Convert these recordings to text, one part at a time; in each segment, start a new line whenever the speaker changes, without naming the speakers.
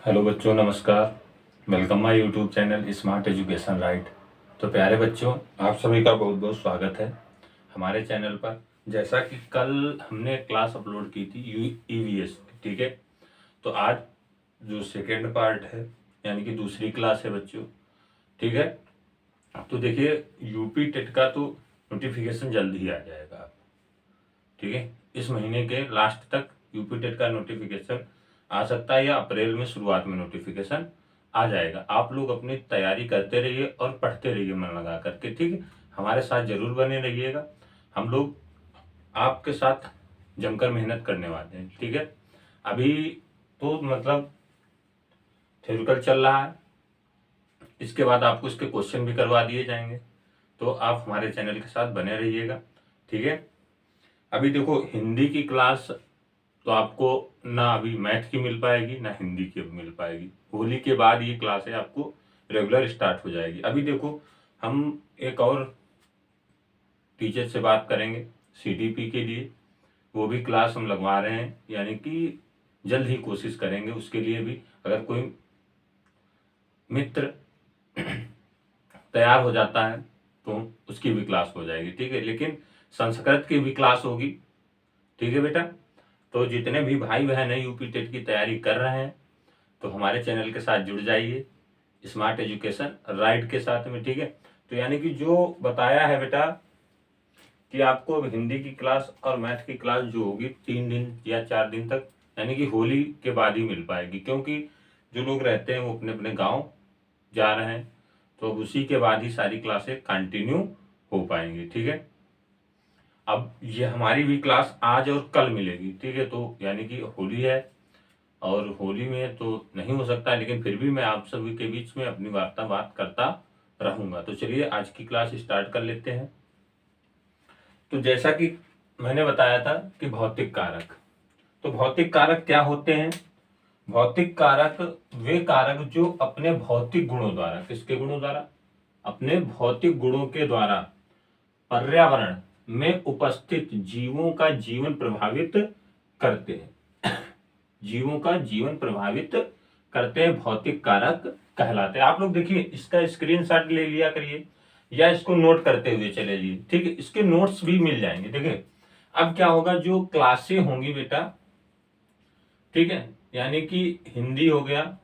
Hello बच्चों, नमस्कार। Welcome my YouTube channel smart education right. तो प्यारे बच्चों, आप सभी का बहुत बहुत स्वागत है हमारे चैनल पर। जैसा कि कल हमने क्लास अपलोड की थी ईवीएस, ठीक है। तो आज जो सेकेंड पार्ट है, यानी कि दूसरी क्लास है बच्चों, ठीक है। तो देखिए, यूपी टेट का तो नोटिफिकेशन जल्द ही आ जाएगा, ठीक है। इस महीने के लास्ट तक यूपी टेट का नोटिफिकेशन आ सकता है, या अप्रैल में शुरुआत में नोटिफिकेशन आ जाएगा। आप लोग अपनी तैयारी करते रहिए और पढ़ते रहिए मन लगा करके, ठीक है। हमारे साथ जरूर बने रहिएगा। हम लोग आपके साथ जमकर मेहनत करने वाले हैं, ठीक है। अभी तो मतलब थ्योरिकल चल रहा है, इसके बाद आपको इसके क्वेश्चन भी करवा दिए जाएंगे। तो आप हमारे चैनल के साथ बने रहिएगा, ठीक है। अभी देखो, हिंदी की क्लास तो आपको ना अभी मैथ की मिल पाएगी ना हिंदी की मिल पाएगी। होली के बाद ये क्लासें आपको रेगुलर स्टार्ट हो जाएगी। अभी देखो, हम एक और टीचर से बात करेंगे सीडीपी के लिए, वो भी क्लास हम लगवा रहे हैं, यानी कि जल्द ही कोशिश करेंगे उसके लिए भी। अगर कोई मित्र तैयार हो जाता है तो उसकी भी क्लास हो जाएगी, ठीक है। लेकिन संस्कृत की भी क्लास होगी, ठीक है बेटा। तो जितने भी भाई बहन है यूपी टेट की तैयारी कर रहे हैं, तो हमारे चैनल के साथ जुड़ जाइए स्मार्ट एजुकेशन राइट के साथ में, ठीक है। तो यानी कि जो बताया है बेटा कि आपको हिंदी की क्लास और मैथ की क्लास जो होगी 3 दिन या 4 दिन तक, यानी कि होली के बाद ही मिल पाएगी, क्योंकि जो लोग रहते हैं वो अपने अपने गांव जा रहे हैं। तो उसी के बाद ही सारी क्लासें कंटिन्यू हो पाएंगी, ठीक है। अब ये हमारी भी क्लास आज और कल मिलेगी, ठीक है। तो यानी कि होली है और होली में तो नहीं हो सकता, लेकिन फिर भी मैं आप सभी के बीच में अपनी बात करता रहूंगा। तो चलिए आज की क्लास स्टार्ट कर लेते हैं। तो जैसा कि मैंने बताया था कि भौतिक कारक, तो भौतिक कारक क्या होते हैं? भौतिक कारक वे कारक जो अपने भौतिक गुणों द्वारा, किसके गुणों द्वारा? अपने भौतिक गुणों के द्वारा पर्यावरण में उपस्थित जीवों का जीवन प्रभावित करते हैं। जीवों का जीवन प्रभावित करते हैं, भौतिक कारक कहलाते हैं। आप लोग देखिए, इसका स्क्रीनशॉट ले लिया करिए या इसको नोट करते हुए चले जाइए, ठीक है। इसके नोट्स भी मिल जाएंगे। देखिए, अब क्या होगा, जो क्लासें होंगी बेटा, ठीक है, यानी कि हिंदी हो गया,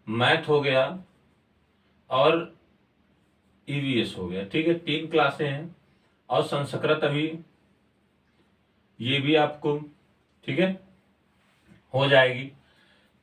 मैथ हो गया और ईवीएस हो गया, ठीक है। 3 क्लासें हैं। और संस्कृत अभी ये भी आपको, ठीक है, हो जाएगी।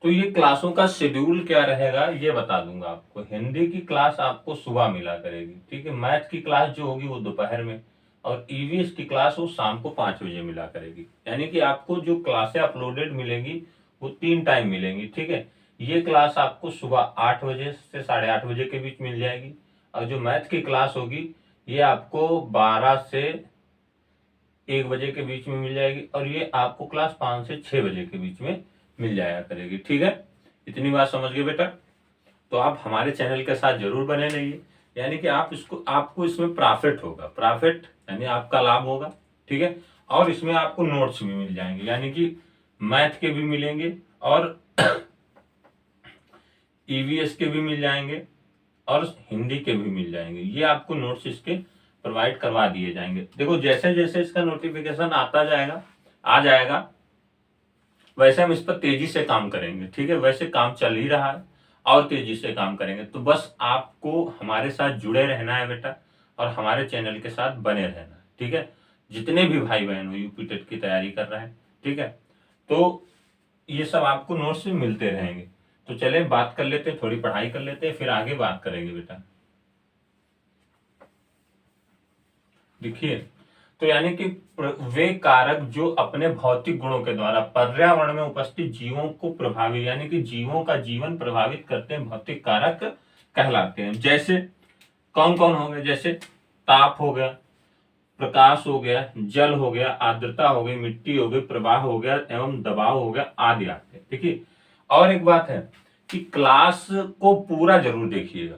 तो ये क्लासों का शेड्यूल क्या रहेगा ये बता दूंगा आपको। हिंदी की क्लास आपको सुबह मिला करेगी, ठीक है। मैथ की क्लास जो होगी वो दोपहर में, और ईवीएस की क्लास वो शाम को 5 बजे मिला करेगी। यानी कि आपको जो क्लासें अपलोडेड मिलेंगी वो 3 टाइम मिलेंगी, ठीक है। ये क्लास आपको सुबह 8 बजे से 8:30 बजे के बीच मिल जाएगी, और जो मैथ की क्लास होगी ये आपको 12 से 1 बजे के बीच में मिल जाएगी, और ये आपको क्लास 5 से 6 बजे के बीच में मिल जाया करेगी, ठीक है। इतनी बात समझ गए बेटा? तो आप हमारे चैनल के साथ जरूर बने रहिए, यानी कि आपको इसमें प्रॉफिट होगा। प्रॉफिट यानी आपका लाभ होगा, ठीक है। और इसमें आपको नोट्स भी मिल जाएंगे, यानी कि मैथ के भी मिलेंगे और ईवीएस के भी मिल जाएंगे और हिंदी के भी मिल जाएंगे। ये आपको नोट्स इसके प्रोवाइड करवा दिए जाएंगे। देखो, जैसे जैसे इसका नोटिफिकेशन आता जाएगा, आ जाएगा, वैसे हम इस पर तेजी से काम करेंगे, ठीक है। वैसे काम चल ही रहा है और तेजी से काम करेंगे। तो बस आपको हमारे साथ जुड़े रहना है बेटा, और हमारे चैनल के साथ बने रहना है, ठीक है। जितने भी भाई बहन हो यूपी टेट की तैयारी कर रहे हैं, ठीक है, तो ये सब आपको नोट्स भी मिलते रहेंगे। तो चले बात कर लेते हैं, थोड़ी पढ़ाई कर लेते हैं, फिर आगे बात करेंगे बेटा। देखिए, तो यानी कि वे कारक जो अपने भौतिक गुणों के द्वारा पर्यावरण में उपस्थित जीवों को प्रभावित, यानी कि जीवों का जीवन प्रभावित करते हैं, भौतिक कारक कहलाते हैं। जैसे कौन कौन हो गए? जैसे ताप हो गया, प्रकाश हो गया, जल हो गया, आर्द्रता हो गई, मिट्टी हो गई, प्रवाह हो गया एवं दबाव हो गया, आदि आते हैं। देखिए, और एक बात है कि क्लास को पूरा जरूर देखिएगा।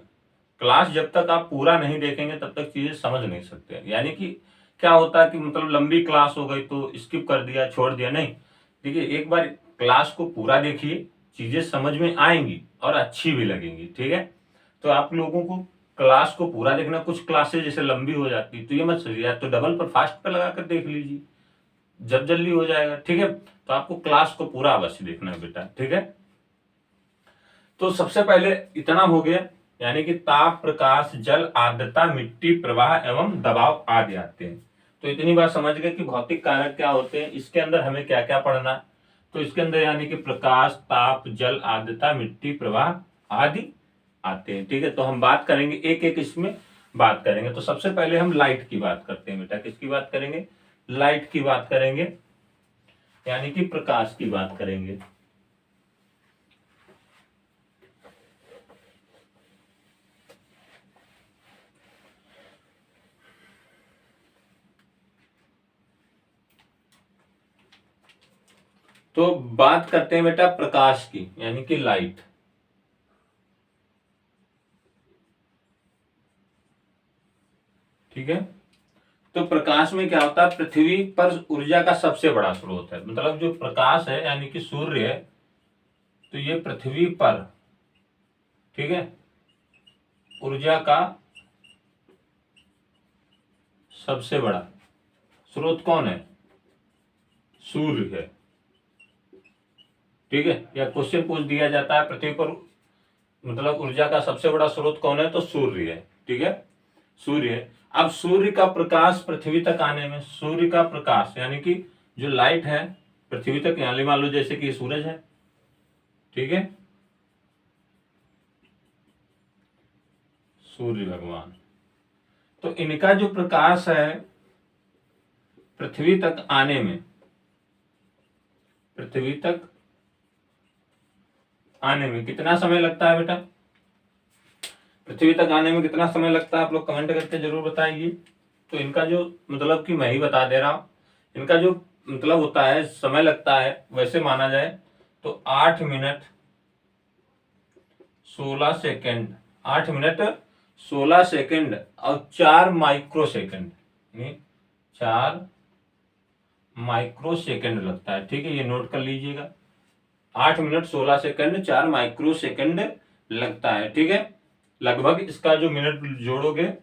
क्लास जब तक आप पूरा नहीं देखेंगे तब तक चीजें समझ नहीं सकते। यानी कि क्या होता है कि मतलब लंबी क्लास हो गई तो स्किप कर दिया, छोड़ दिया, नहीं। देखिए, एक बार क्लास को पूरा देखिए, चीजें समझ में आएंगी और अच्छी भी लगेंगी। ठीक है, तो आप लोगों को क्लास को पूरा देखना। कुछ क्लासेस जैसे लंबी हो जाती तो ये मत सोचिए, या तो डबल पर फास्ट पे लगा कर देख लीजिए, जब जल्दी हो जाएगा। ठीक है, तो आपको क्लास को पूरा अवश्य देखना है बेटा। ठीक है, तो सबसे पहले इतना हो गया, यानी कि ताप, प्रकाश, जल, आर्द्रता, मिट्टी, प्रवाह एवं दबाव आदि आते हैं। तो इतनी बात समझ गए कि भौतिक कारक क्या होते हैं। इसके अंदर हमें क्या क्या पढ़ना है, तो इसके अंदर यानी कि प्रकाश, ताप, जल, आर्द्रता, मिट्टी, प्रवाह आदि आते हैं। ठीक है, तो हम बात करेंगे एक एक इसमें बात करेंगे। तो सबसे पहले हम लाइट की बात करते हैं बेटा। किसकी बात करेंगे? लाइट की बात करेंगे, यानी कि प्रकाश की बात करेंगे। तो बात करते हैं बेटा प्रकाश की, यानी कि लाइट। ठीक है, तो प्रकाश में क्या होता है, पृथ्वी पर ऊर्जा का सबसे बड़ा स्रोत है। मतलब जो प्रकाश है यानी कि सूर्य है, तो ये पृथ्वी पर, ठीक है, ऊर्जा का सबसे बड़ा स्रोत कौन है? सूर्य है। ठीक है, या क्वेश्चन पूछ दिया जाता है पृथ्वी पर मतलब ऊर्जा का सबसे बड़ा स्रोत कौन है, तो सूर्य है। ठीक है, सूर्य है। अब सूर्य का प्रकाश पृथ्वी तक आने में, सूर्य का प्रकाश यानी कि जो लाइट है पृथ्वी तक, यानी मान लो जैसे कि सूरज है, ठीक है, सूर्य भगवान, तो इनका जो प्रकाश है पृथ्वी तक आने में, पृथ्वी तक आने में कितना समय लगता है बेटा? पृथ्वी तक आने में कितना समय लगता है, आप लोग कमेंट करके जरूर बताइए। तो इनका जो मतलब कि मैं ही बता दे रहा हूं, इनका जो मतलब होता है समय लगता है, वैसे माना जाए तो 8 मिनट 16 सेकेंड, 8 मिनट 16 सेकेंड और 4 माइक्रो सेकेंड, 4 माइक्रो सेकेंड लगता है। ठीक है, ये नोट कर लीजिएगा, 8 मिनट 16 सेकेंड 4 माइक्रो सेकेंड लगता है। ठीक है, लगभग इसका जो मिनट जोड़ोगे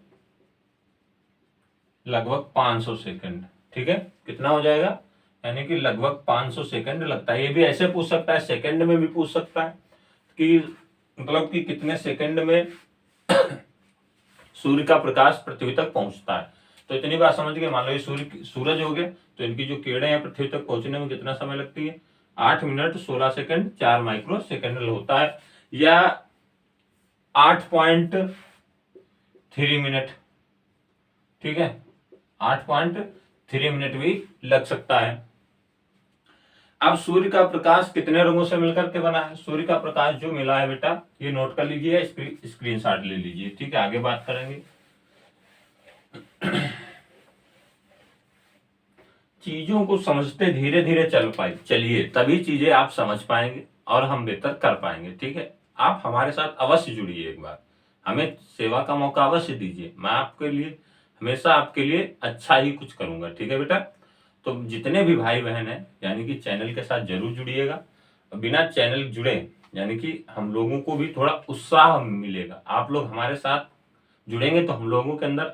लगभग 500 सेकेंड। ठीक है, कितना हो जाएगा, यानी कि लगभग 500 सेकेंड लगता है। ये भी ऐसे पूछ सकता है, सेकेंड में भी पूछ सकता है कि मतलब कि कितने सेकेंड में सूर्य का प्रकाश पृथ्वी तक पहुंचता है। तो इतनी बात समझ गए। मान लो ये सूरज हो गए, तो इनकी जो किरणें हैं पृथ्वी तक पहुंचने में कितना समय लगती है, 8 मिनट 16 सेकेंड 4 माइक्रो सेकेंड होता है, या 8.3 मिनट। ठीक है, 8.3 मिनट भी लग सकता है। अब सूर्य का प्रकाश कितने रंगों से मिलकर के बना है? सूर्य का प्रकाश जो मिला है बेटा, ये नोट कर लीजिए, स्क्रीनशॉट ले लीजिए। ठीक है, आगे बात करेंगे। चीजों को समझते धीरे धीरे चलिए, तभी चीजें आप समझ पाएंगे और हम बेहतर कर पाएंगे। ठीक है, आप हमारे साथ अवश्य जुड़िए, एक बार हमें सेवा का मौका अवश्य दीजिए। मैं आपके लिए हमेशा आपके लिए अच्छा ही कुछ करूंगा। ठीक है बेटा, तो जितने भी भाई बहन हैं यानी कि चैनल के साथ जरूर जुड़िएगा। बिना चैनल जुड़े यानी कि हम लोगों को भी थोड़ा उत्साह मिलेगा। आप लोग हमारे साथ जुड़ेंगे तो हम लोगों के अंदर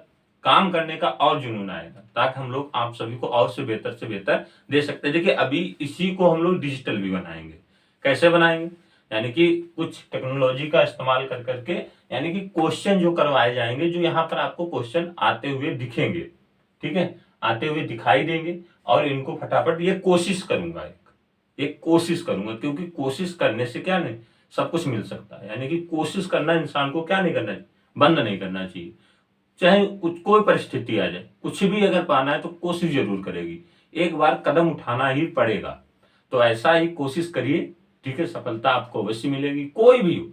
काम करने का और जुनून आएगा, ताकि हम लोग आप सभी को और से बेहतर दे सकते हैं। देखिए अभी इसी को हम लोग डिजिटल भी बनाएंगे। कैसे बनाएंगे? यानी कि कुछ टेक्नोलॉजी का इस्तेमाल कर करके, यानी कि क्वेश्चन जो करवाए जाएंगे, जो यहाँ पर आपको क्वेश्चन आते हुए दिखेंगे, ठीक है, आते हुए दिखाई देंगे, और इनको फटाफट ये कोशिश करूंगा, एक कोशिश करूंगा, क्योंकि कोशिश करने से क्या नहीं सब कुछ मिल सकता है। यानी कि कोशिश करना इंसान को क्या नहीं करना चाहिए, बंद नहीं करना चाहिए। चाहे कोई परिस्थिति आ जाए, कुछ भी अगर पाना है तो कोशिश जरूर करेगी, एक बार कदम उठाना ही पड़ेगा। तो ऐसा ही कोशिश करिए, ठीक है, सफलता आपको अवश्य मिलेगी। कोई भी हो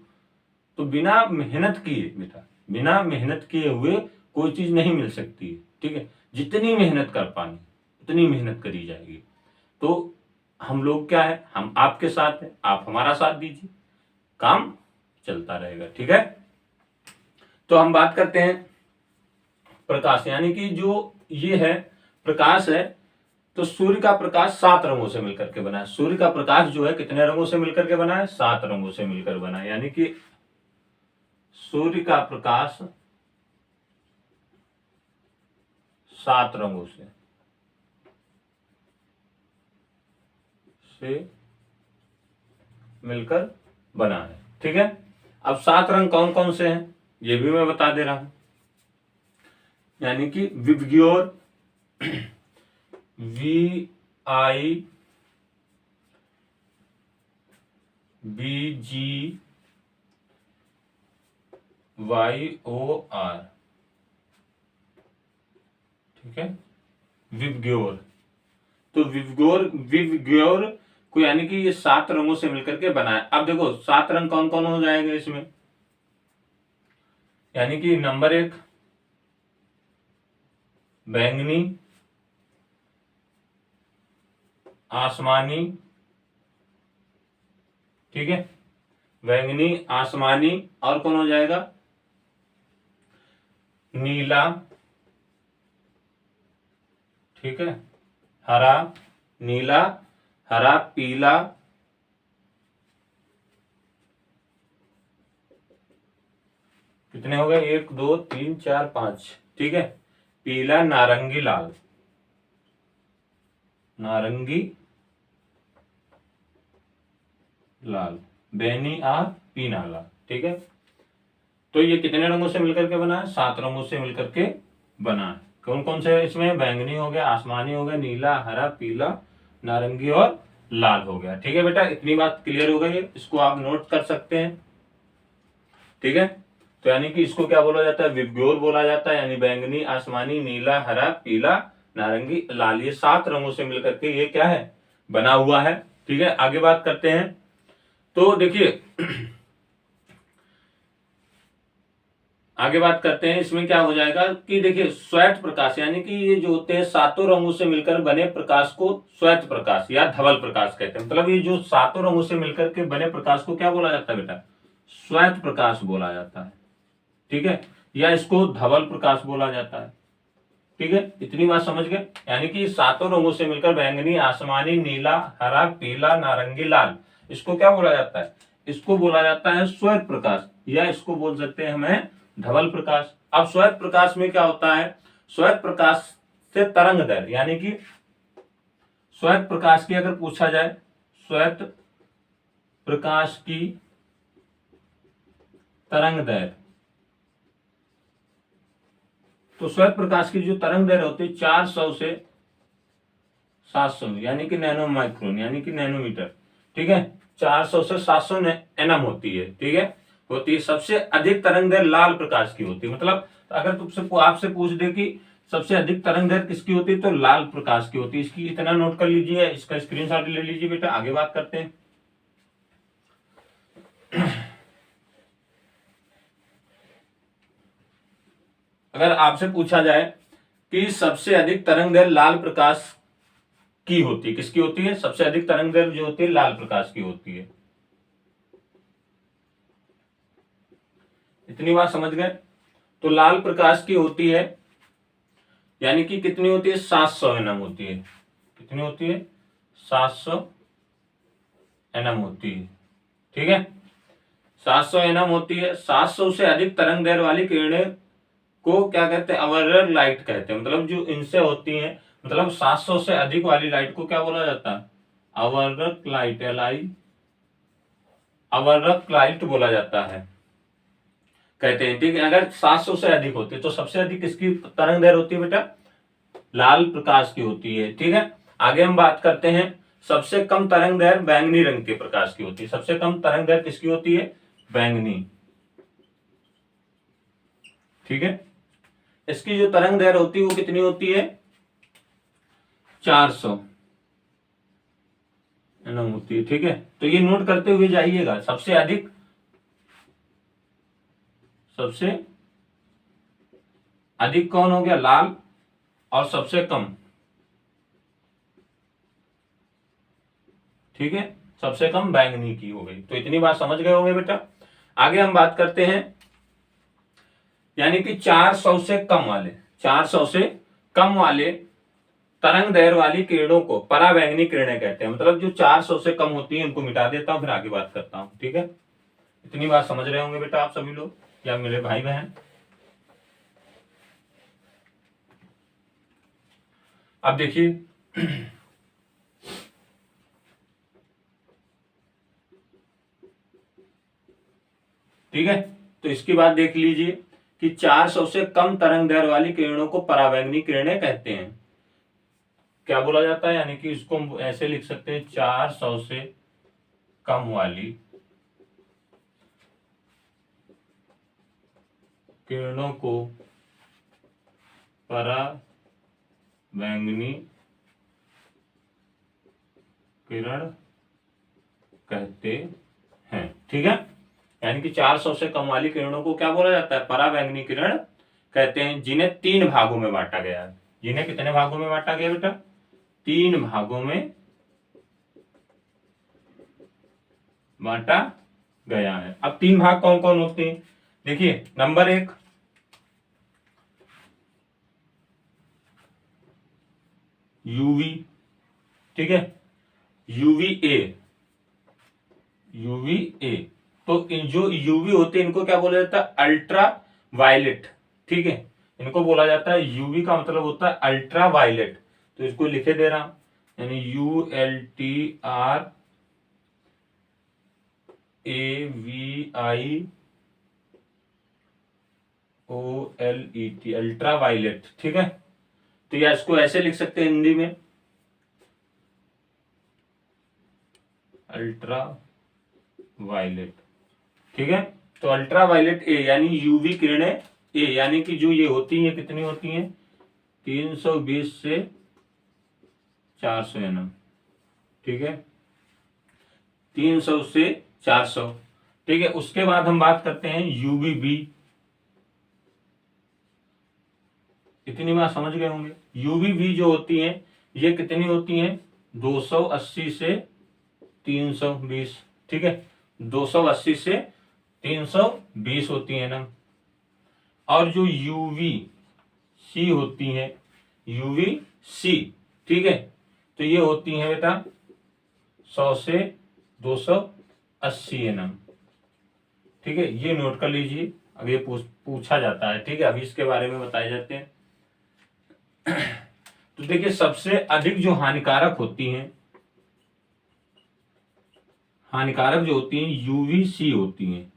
तो बिना मेहनत किए बेटा, बिना मेहनत किए हुए कोई चीज नहीं मिल सकती है। ठीक है, जितनी मेहनत कर पानी उतनी मेहनत करी जाएगी। तो हम लोग क्या है, हम आपके साथ हैं, आप हमारा साथ दीजिए, काम चलता रहेगा। ठीक है, तो हम बात करते हैं प्रकाश, यानी कि जो ये है प्रकाश है, तो सूर्य का प्रकाश 7 रंगों से मिलकर के बना है। सूर्य का प्रकाश जो है कितने रंगों से मिलकर के बना है? 7 रंगों से मिलकर बना है। यानी कि सूर्य का प्रकाश 7 रंगों से मिलकर बना है। ठीक है, अब 7 रंग कौन कौन से हैं ये भी मैं बता दे रहा हूं। यानी कि विबग्योर, VIBGYOR, ठीक है, विबग्योर। तो विबग्योर को यानी कि ये 7 रंगों से मिलकर के बना है। अब देखो 7 रंग कौन कौन हो जाएंगे इसमें, यानी कि नंबर 1 बैंगनी, आसमानी, ठीक है, बैंगनी, आसमानी, और कौन हो जाएगा? नीला, ठीक है, हरा, नीला, हरा, पीला, कितने हो गए? 1 2 3 4 5, ठीक है, पीला, नारंगी, लाल, नारंगी, लाल, बैनी आ पीना लाल, ठीक है। तो ये कितने रंगों से मिलकर के बना है? 7 रंगों से मिलकर के बना है। कौन कौन से इसमें? बैंगनी हो गया, आसमानी हो गया, नीला, हरा, पीला, नारंगी और लाल हो गया। ठीक है बेटा, इतनी बात क्लियर हो गई है, इसको आप नोट कर सकते हैं। ठीक है, तो यानी कि इसको क्या बोला जाता है? विबग्योर बोला जाता है। यानी बैंगनी, आसमानी, नीला, हरा, पीला, नारंगी, लाल, ये 7 रंगों से मिलकर के ये क्या है? बना हुआ है। ठीक है, आगे बात करते हैं। तो देखिए आगे बात करते हैं, इसमें क्या हो जाएगा कि देखिए श्वेत प्रकाश, यानी कि ये जो होते हैं 7 रंगों से मिलकर बने प्रकाश को श्वेत प्रकाश या धवल प्रकाश कहते हैं। मतलब ये जो 7 रंगों से मिलकर के बने प्रकाश को क्या बोला जाता है बेटा? श्वेत प्रकाश बोला जाता है। ठीक है, या इसको धवल प्रकाश बोला जाता है। ठीक है, इतनी बात समझ गए। यानी कि 7 रंगों से मिलकर बैंगनी, आसमानी, नीला, हरा, पीला, नारंगी, लाल, इसको क्या बोला जाता है? इसको बोला जाता है श्वेत प्रकाश, या इसको बोल सकते हैं हमें धवल प्रकाश। अब श्वेत प्रकाश में क्या होता है? श्वेत प्रकाश से तरंग दैर्घ्य, यानी कि श्वेत प्रकाश की अगर पूछा जाए, श्वेत प्रकाश की तरंग दैर्घ्य, तो श्वेत प्रकाश की जो तरंग दैर्घ्य होती है 400 से 700, यानी कि नैनो माइक्रोन, यानी कि नैनोमीटर। ठीक है, 400 से 700 एनएम होती है। ठीक है, होती है। सबसे अधिक तरंग दैर्घ्य लाल प्रकाश की होती है। मतलब अगर तुमसे आपसे पूछ दे कि सबसे अधिक तरंग दैर्घ्य किसकी होती है, तो लाल प्रकाश की होती है। इसकी इतना नोट कर लीजिए, इसका स्क्रीनशॉट ले लीजिए बेटा। आगे बात करते हैं। अगर आपसे पूछा जाए कि सबसे अधिक तरंग दैर्घ्य लाल प्रकाश की होती है, किसकी होती है? सबसे अधिक तरंग दैर्घ्य जो होती है लाल प्रकाश की होती है। इतनी बात समझ गए? तो लाल प्रकाश की होती है, यानी कि कितनी होती है? 700 एनएम होती है। कितनी होती है? 700 एनएम होती है। ठीक है, 700 एनएम होती है। 700 से अधिक तरंग दैर्घ्य वाली किरणें को क्या कहते हैं? अवरर लाइट कहते हैं। मतलब जो इनसे होती है, मतलब 700 से अधिक वाली लाइट को क्या बोला जाता है? अवर्रक लाइट, अवर्रक लाइट बोला जाता है, कहते हैं। ठीक है, अगर 700 से अधिक होती है तो सबसे अधिक किसकी तरंग दैर्घ्य होती है बेटा? लाल प्रकाश की होती है। ठीक है, आगे हम बात करते हैं। सबसे कम तरंग दैर्घ्य बैंगनी रंग के प्रकाश की होती है। सबसे कम तरंग दैर्घ्य किसकी होती है? बैंगनी। ठीक है, इसकी जो तरंग दैर्घ्य होती है वो कितनी होती है? 400 एनएम होती है। ठीक है, तो ये नोट करते हुए जाइएगा। सबसे अधिक कौन हो गया? लाल। और सबसे कम, ठीक है, सबसे कम बैंगनी की हो गई। तो इतनी बात समझ गए होंगे बेटा। आगे हम बात करते हैं, यानी कि 400 से कम वाले, 400 से कम वाले तरंग दैर्घ्य वाली किरणों को पराबैंगनी किरणें कहते हैं। मतलब जो 400 से कम होती है उनको मिटा देता हूं, फिर आगे बात करता हूं। ठीक है, इतनी बात समझ रहे होंगे बेटा आप सभी लोग या मेरे भाई बहन। अब देखिए ठीक है, तो इसकी बात देख लीजिए कि 400 से कम तरंग दैर्घ्य वाली किरणों को पराबैंगनी किरणें कहते हैं। क्या बोला जाता है, यानी कि इसको हम ऐसे लिख सकते हैं, 400 से कम वाली किरणों को पराबैंगनी किरण कहते हैं। ठीक है, यानी कि 400 से कम वाली किरणों को क्या बोला जाता है, पराबैंगनी किरण कहते हैं, जिन्हें 3 भागों में बांटा गया है। जिन्हें कितने भागों में बांटा गया बेटा, 3 भागों में बांटा गया है। अब 3 भाग कौन कौन होते हैं, देखिए नंबर 1 यूवी, ठीक है, यूवीए। यूवीए तो इन जो यूवी होते हैं इनको क्या बोला जाता है, अल्ट्रा वायलेट। ठीक है, इनको बोला जाता है, यूवी का मतलब होता है अल्ट्रा वायलेट। तो इसको लिखे दे रहा हूं, यानी ULTRAVIOLET, अल्ट्रा वायलेट। ठीक है, तो या इसको ऐसे लिख सकते हैं हिंदी में, अल्ट्रा वायलेट। ठीक है, तो अल्ट्रा वायलेट ए यानी यूवी किरणें ए, यानी कि जो ये होती हैं कितनी होती हैं, 320 से 400 nm। ठीक है, 300 से 400। ठीक है, उसके बाद हम बात करते हैं यूवीबी। इतनी बात समझ गए होंगे। यूवीबी जो होती हैं ये कितनी होती हैं, 280 से 320। ठीक है, 280 से 320 होती है ना। और जो यूवी सी होती है, यूवी सी, ठीक है, तो ये होती है बेटा 100 से 280 nm। ठीक है, ये नोट कर लीजिए, अब ये पूछा जाता है। ठीक है, अभी इसके बारे में बताए जाते हैं। तो देखिए सबसे अधिक जो हानिकारक होती हैं, हानिकारक जो होती हैं यूवीसी होती हैं।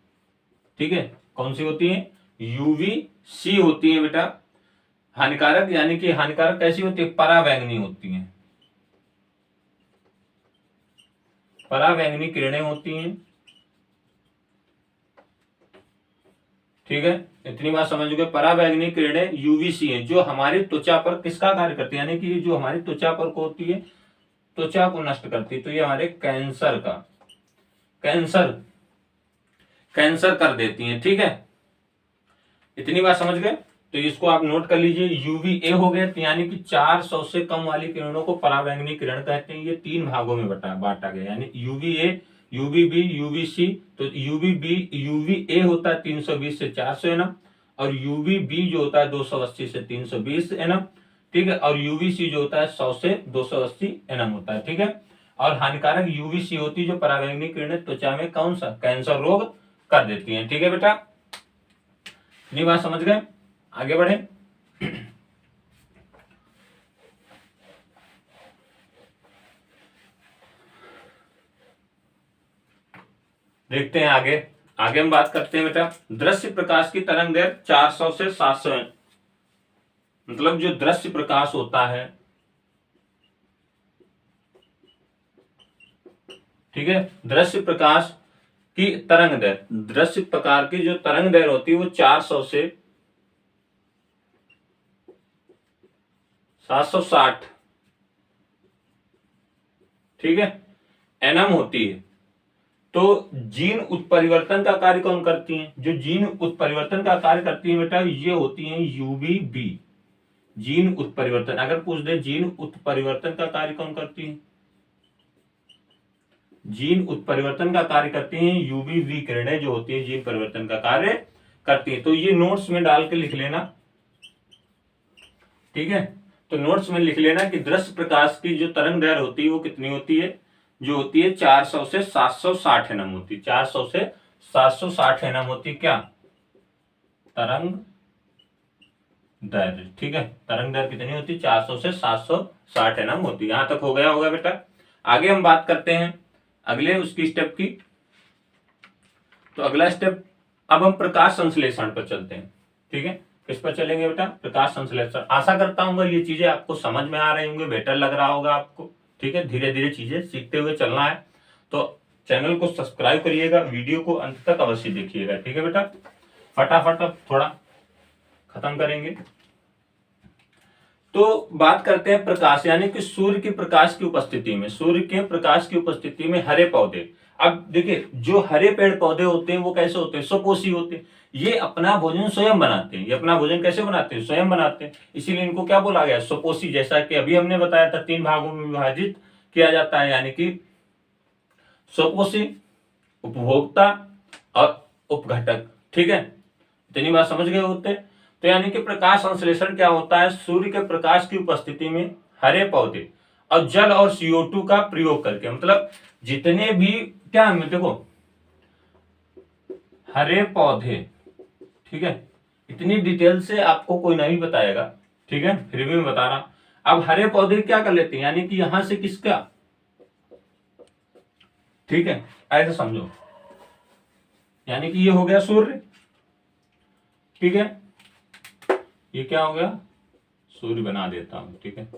ठीक है, कौन सी होती हैं, यूवीसी होती हैं बेटा हानिकारक। यानी कि हानिकारक कैसी होती है, पराबैंगनी होती हैं, पराबैंगनी किरणें होती हैं। ठीक है, इतनी बात समझ गए। पराबैंगनी किरणें यूवीसी हैं, जो हमारी त्वचा पर किसका कार्य करती है, यानी कि जो हमारी त्वचा पर को होती है, त्वचा को नष्ट करती है। तो ये हमारे कैंसर का कैंसर कर देती हैं। ठीक है, इतनी बात समझ गए। तो इसको आप नोट कर लीजिए, यूवीए हो गया, यानी कि 400 से कम वाली किरणों को पराबैंगनी किरण कहते हैं। ये 3 भागों में बांटा गया, यानी यूवीए, यूवीबी, यूवीसी। तो यूवीए होता है 320 से 400 nm, और यूवीबी जो होता है 280 से 320 nm। ठीक है, और यूवीसी जो होता है 100 से 280 nm होता है। ठीक है, और हानिकारक यूवीसी होती है जो पराबैंगनी किरणें त्वचा में कौन सा, कैंसर रोग कर देती हैं। ठीक है बेटा, ये बात समझ गए, आगे बढ़े। देखते हैं आगे हम बात करते हैं बेटा दृश्य प्रकाश की तरंग दैर्घ्य 400 से 700 है। मतलब जो दृश्य प्रकाश होता है, ठीक है, दृश्य प्रकाश की तरंग दैर्घ्य, दृश्य प्रकार की जो तरंग दैर्घ्य होती है वो 400 से 760, ठीक है, एनएम होती है। तो जीन उत्परिवर्तन का कार्य कौन करती हैं, जो जीन उत्परिवर्तन का कार्य करती है बेटा ये होती है यूवीबी। जीन उत्परिवर्तन अगर पूछ दे, जीन उत्परिवर्तन का कार्य कौन करती है, जीन उत्परिवर्तन का कार्य करती हैं यूवीबी किरणें जो होती है जीन परिवर्तन का कार्य करती है। तो ये नोट्स में डाल के लिख लेना, ठीक है। तो नोट्स में लिख लेना कि दृश्य प्रकाश की जो तरंग दैर्घ्य होती है वो कितनी होती है, जो होती है 400 से 760 एनएम होती है, 400 से 760 एनएम होती है क्या, तरंग दैर्घ्य। ठीक है, तरंग दैर्घ्य कितनी होती है, 400 से 760 एनएम होती है। यहां तक हो गया होगा बेटा। आगे हम बात करते हैं अगले उसकी स्टेप की। तो अगला स्टेप, अब हम प्रकाश संश्लेषण पर चलते हैं। ठीक है, किस पर चलेंगे बेटा, प्रकाश संश्लेषण। आशा करता हूँ ये चीजें आपको समझ में आ रही होंगी, बेटर लग रहा होगा आपको। ठीक है, धीरे धीरे चीजें सीखते हुए चलना है। तो चैनल को सब्सक्राइब करिएगा, वीडियो को अंत तक अवश्य देखिएगा। ठीक है बेटा, फटाफट अब थोड़ा खत्म करेंगे। तो बात करते हैं प्रकाश, यानी कि सूर्य के प्रकाश की उपस्थिति में, सूर्य के प्रकाश की उपस्थिति में हरे पौधे। अब देखिए, जो हरे पेड़ पौधे होते हैं वो कैसे होते हैं, स्वपोषी होते हैं। ये अपना भोजन स्वयं बनाते हैं। ये अपना भोजन कैसे बनाते हैं, स्वयं बनाते हैं। इसीलिए इनको क्या बोला गया, स्वपोषी। जैसा कि अभी हमने बताया था 3 भागों में विभाजित किया जाता है, यानी कि स्वपोषी, उपभोक्ता और उपघटक। ठीक है, इतनी बात समझ गए होते। तो यानी कि प्रकाश संश्लेषण क्या होता है, सूर्य के प्रकाश की उपस्थिति में हरे पौधे और जल और CO2 का प्रयोग करके, मतलब जितने भी क्या है, देखो हरे पौधे। ठीक है, इतनी डिटेल से आपको कोई नहीं बताएगा। ठीक है, फिर भी मैं बता रहा हूं। अब हरे पौधे क्या कर लेते हैं, यानी कि यहां से किसका, ठीक है ऐसे समझो, यानी कि ये हो गया सूर्य। ठीक है, ये क्या हो गया, सूर्य बना देता हूं। ठीक है,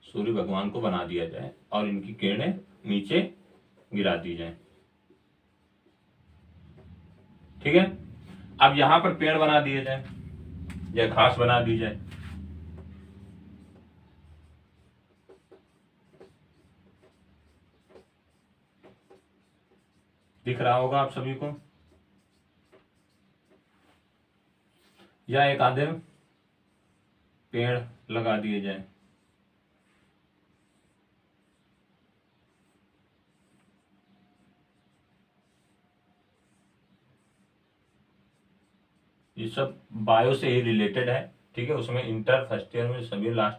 सूर्य भगवान को बना दिया जाए और इनकी किरणें नीचे गिरा दी जाए। ठीक है, अब यहां पर पेड़ बना दिए जाए या घास बना दी जाए। दिख रहा होगा आप सभी को, या एक आधे पेड़ लगा दिए जाए। ये सब बायो से ही रिलेटेड है। ठीक है, उसमें इंटर फर्स्ट ईयर में सभी लास्ट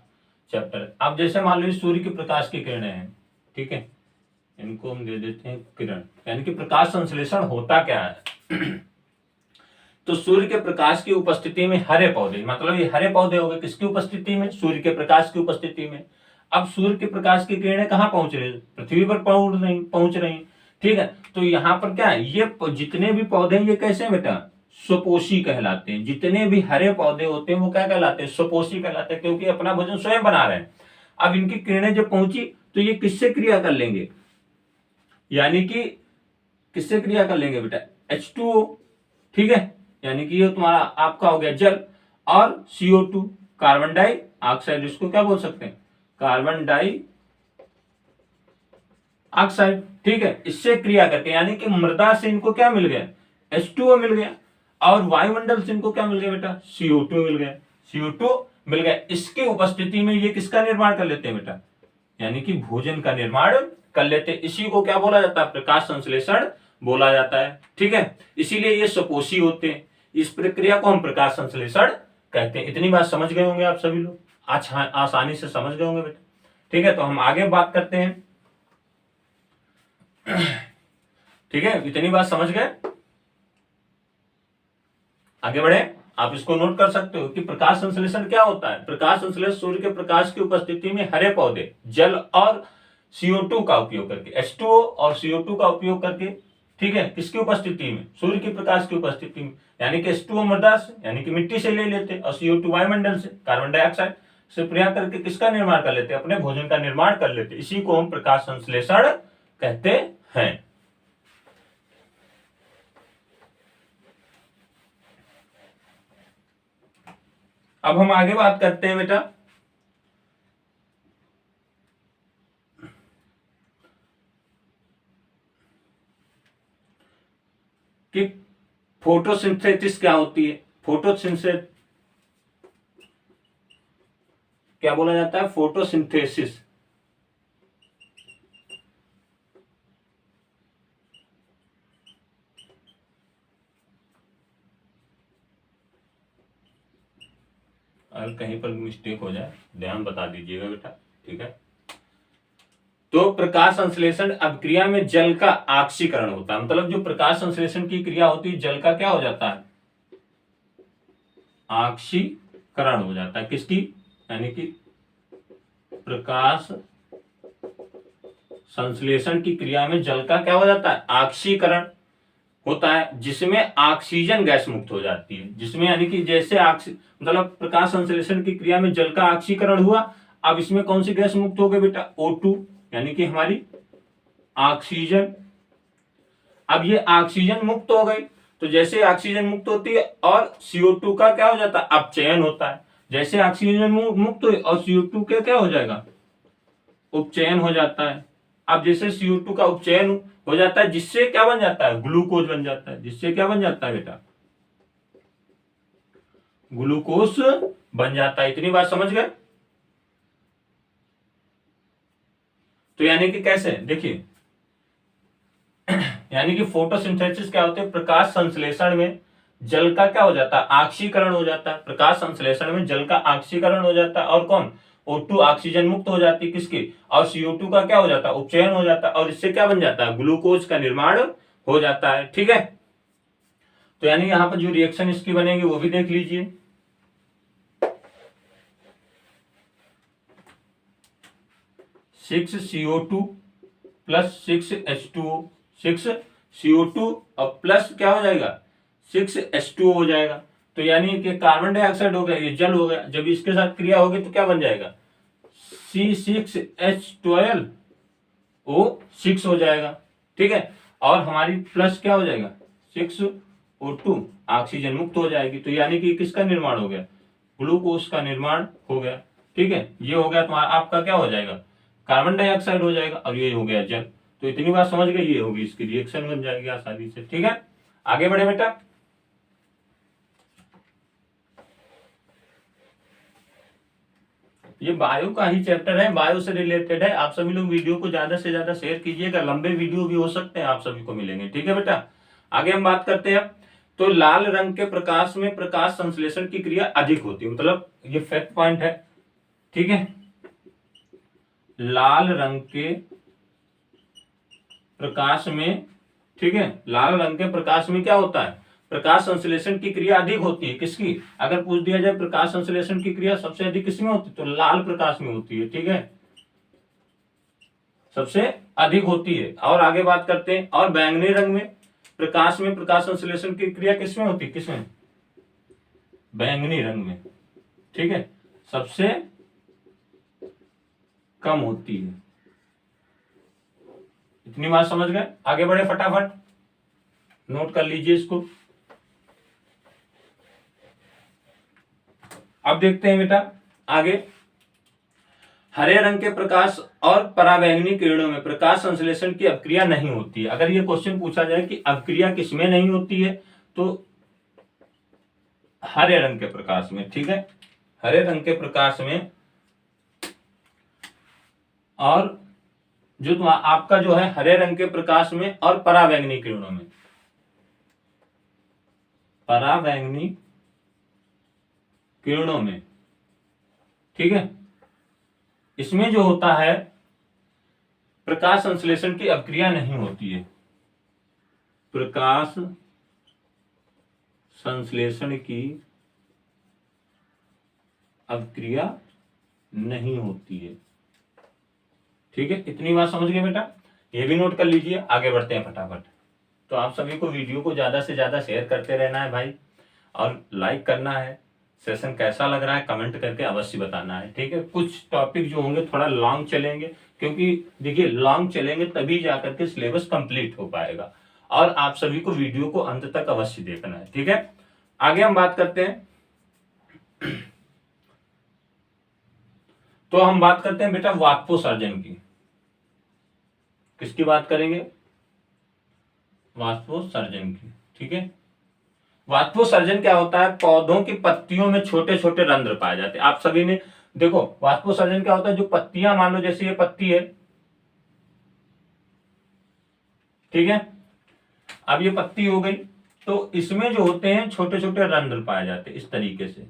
चैप्टर। अब जैसे मान लो सूर्य की प्रकाश की किरणें हैं। ठीक है, इनको हम दे देते हैं किरण, यानी कि प्रकाश संश्लेषण होता क्या है। तो सूर्य के प्रकाश की उपस्थिति में हरे पौधे, मतलब ये हरे पौधे हो गए किसकी उपस्थिति में, सूर्य के प्रकाश की उपस्थिति में। अब सूर्य के प्रकाश की किरणें कहां पहुंच रही, पृथ्वी पर पहुंच रही। ठीक है, तो यहां पर क्या है, ये जितने भी पौधे ये कैसे हैं बेटा, स्वपोषी कहलाते हैं। जितने भी हरे पौधे होते हैं वो क्या कहलाते हैं, स्वपोषी कहलाते हैं, क्योंकि अपना भोजन स्वयं बना रहे हैं। अब इनकी किरणें जब पहुंची तो ये किससे क्रिया कर लेंगे, यानी कि किससे क्रिया कर लेंगे बेटा, H2O। ठीक है, यानी कि ये तुम्हारा आपका हो गया जल, और CO2 कार्बन डाई ऑक्साइड, इसको क्या बोल सकते हैं, कार्बन डाई ऑक्साइड। ठीक है, इससे क्रिया करके, यानी कि मृदा से इनको क्या मिल गया, H2O मिल गया, और वायुमंडल से इनको क्या मिल गया बेटा, CO2 मिल गया, CO2 मिल गया। इसकी उपस्थिति में ये किसका निर्माण कर लेते हैं बेटा, यानी कि भोजन का निर्माण कर लेते हैं। इसी को क्या बोला जाता है, प्रकाश संश्लेषण बोला जाता है। ठीक है, इसीलिए ये स्वपोषी होते हैं। इस प्रक्रिया को हम प्रकाश संश्लेषण कहते हैं। इतनी बात समझ गए होंगे आप सभी लोग, अच्छा आसानी से समझ गए होंगे बेटा। ठीक है, तो हम आगे बात करते हैं। ठीक है, इतनी बात समझ गए, आगे बढ़े। आप इसको नोट कर सकते हो कि प्रकाश संश्लेषण क्या होता है। प्रकाश संश्लेषण सूर्य के प्रकाश की उपस्थिति में हरे पौधे जल और CO2 का उपयोग करके, H2O और CO2 का उपयोग करके, ठीक है, किसकी उपस्थिति में, सूर्य के प्रकाश की उपस्थिति में, यानी कि H2O मृदा से, यानी कि मिट्टी से ले लेते, और CO2 वायुमंडल से, कार्बन डाइऑक्साइड से क्रिया करके किसका निर्माण कर लेते, अपने भोजन का निर्माण कर लेते। इसी को हम प्रकाश संश्लेषण कहते हैं। अब हम आगे बात करते हैं बेटा कि फोटोसिंथेसिस क्या होती है। फोटोसिंथेसिस क्या बोला जाता है, फोटोसिंथेसिस। अगर कहीं पर मिस्टेक हो जाए ध्यान बता दीजिएगा बेटा, ठीक है। तो प्रकाश संश्लेषण अभिक्रिया में जल का ऑक्सीकरण होता है, मतलब जो प्रकाश संश्लेषण की क्रिया होती है जल का क्या हो जाता है, ऑक्सीकरण हो जाता है। किसकी, यानी कि प्रकाश संश्लेषण की क्रिया में जल का क्या हो जाता है, ऑक्सीकरण होता है, जिसमें ऑक्सीजन गैस मुक्त हो जाती है। जिसमें यानी कि जैसे मतलब प्रकाश संश्लेषण की क्रिया में जल का ऑक्सीकरण हुआ, अब इसमें कौन सी गैस मुक्त हो गई बेटा, O2, यानी कि हमारी ऑक्सीजन। अब ये ऑक्सीजन मुक्त हो गई, तो जैसे ऑक्सीजन मुक्त होती है और CO2 का क्या हो जाता है, अपचयन होता है। जैसे ऑक्सीजन मुक्त हुई और CO2 का क्या हो जाएगा, उपचयन हो जाता है। अब जैसे CO2 का उपचयन हो जाता है, जिससे क्या बन जाता है, ग्लूकोज बन जाता है। जिससे क्या बन जाता है बेटा, ग्लूकोज बन जाता है। इतनी बात समझ गए। तो यानी कि कैसे, देखिए यानी कि फोटोसिंथेसिस क्या होते हैं, प्रकाश संश्लेषण में जल का क्या हो जाता है, ऑक्सीकरण हो जाता है। प्रकाश संश्लेषण में जल का ऑक्सीकरण हो जाता है, और कौन, O2 ऑक्सीजन मुक्त हो जाती है किसकी, और CO2 का क्या हो जाता है, उपचयन हो जाता है, और इससे क्या बन जाता है, ग्लूकोज का निर्माण हो जाता है। ठीक है, तो यानी यहां पर जो रिएक्शन इसकी बनेगी वो भी देख लीजिए। Six CO2 plus 6H2O, 6CO2 और प्लस क्या हो जाएगा, 6H2O हो जाएगा। तो यानी कि कार्बन डाइऑक्साइड हो गया, ये जल हो गया। जब इसके साथ क्रिया होगी तो क्या बन जाएगा, C6H12O6 हो जाएगा। ठीक है, और हमारी प्लस क्या हो जाएगा, 6O2 ऑक्सीजन मुक्त हो जाएगी। तो यानी कि किसका निर्माण हो गया, ग्लूकोज का निर्माण हो गया। ठीक है, ये हो गया तुम्हारा, आपका क्या हो जाएगा, कार्बन डाइऑक्साइड हो जाएगा, और ये हो गया जल। तो इतनी बात समझ गए, ये होगी इसकी रिएक्शन बन जाएगी आसानी से। ठीक है, आगे बढ़े बेटा। ये बायो का ही चैप्टर है, बायो से रिलेटेड है। आप सभी लोग वीडियो को ज्यादा से ज्यादा शेयर कीजिएगा, लंबे वीडियो भी हो सकते हैं, आप सभी को मिलेंगे। ठीक है बेटा, आगे हम बात करते हैं। तो लाल रंग के प्रकाश में प्रकाश संश्लेषण की क्रिया अधिक होती है, मतलब ये फैक्ट पॉइंट है। ठीक है, लाल रंग के प्रकाश में, ठीक है, लाल रंग के प्रकाश में क्या होता है, प्रकाश संश्लेषण की क्रिया अधिक होती है। किसकी, अगर पूछ दिया जाए प्रकाश संश्लेषण की क्रिया सबसे अधिक किसमें होती है, तो लाल प्रकाश में होती है। ठीक है, सबसे अधिक होती है। और आगे बात करते हैं, और बैंगनी रंग में प्रकाश संश्लेषण की क्रिया किसमें होती है, किसमें, बैंगनी रंग में। ठीक है, सबसे कम होती है। इतनी बात समझ गए, आगे बढ़े फटाफट, नोट कर लीजिए इसको। अब देखते हैं बेटा आगे, हरे रंग के प्रकाश और पराबैंगनी किरणों में प्रकाश संश्लेषण की अभिक्रिया नहीं होती है। अगर ये क्वेश्चन पूछा जाए कि अभिक्रिया किसमें नहीं होती है, तो हरे रंग के प्रकाश में। ठीक है, हरे रंग के प्रकाश में, और जो आपका जो है हरे रंग के प्रकाश में और पराबैंगनी किरणों में, पराबैंगनी किरणों में। ठीक है, इसमें जो होता है प्रकाश संश्लेषण की अभिक्रिया नहीं होती है, प्रकाश संश्लेषण की अभिक्रिया नहीं होती है। ठीक है, इतनी बात समझ गए बेटा, ये भी नोट कर लीजिए। आगे बढ़ते हैं फटाफट। तो आप सभी को वीडियो को ज्यादा से ज्यादा शेयर करते रहना है भाई, और लाइक करना है। सेशन कैसा लग रहा है कमेंट करके अवश्य बताना है। ठीक है, कुछ टॉपिक जो होंगे थोड़ा लॉन्ग चलेंगे, क्योंकि देखिए लॉन्ग चलेंगे तभी जाकर के सिलेबस कंप्लीट हो पाएगा, और आप सभी को वीडियो को अंत तक अवश्य देखना है। ठीक है, आगे हम बात करते हैं। तो हम बात करते हैं बेटा वाष्पोत्सर्जन की। किसकी बात करेंगे, वाष्पोत्सर्जन की। ठीक है, वाष्पोत्सर्जन क्या होता है, पौधों की पत्तियों में छोटे छोटे रंध्र पाए जाते हैं। आप सभी ने देखो वाष्पोत्सर्जन क्या होता है, जो पत्तियां, मान लो जैसे ये पत्ती है, ठीक है, अब ये पत्ती हो गई, तो इसमें जो होते हैं छोटे छोटे रंध्र पाए जाते हैं इस तरीके से।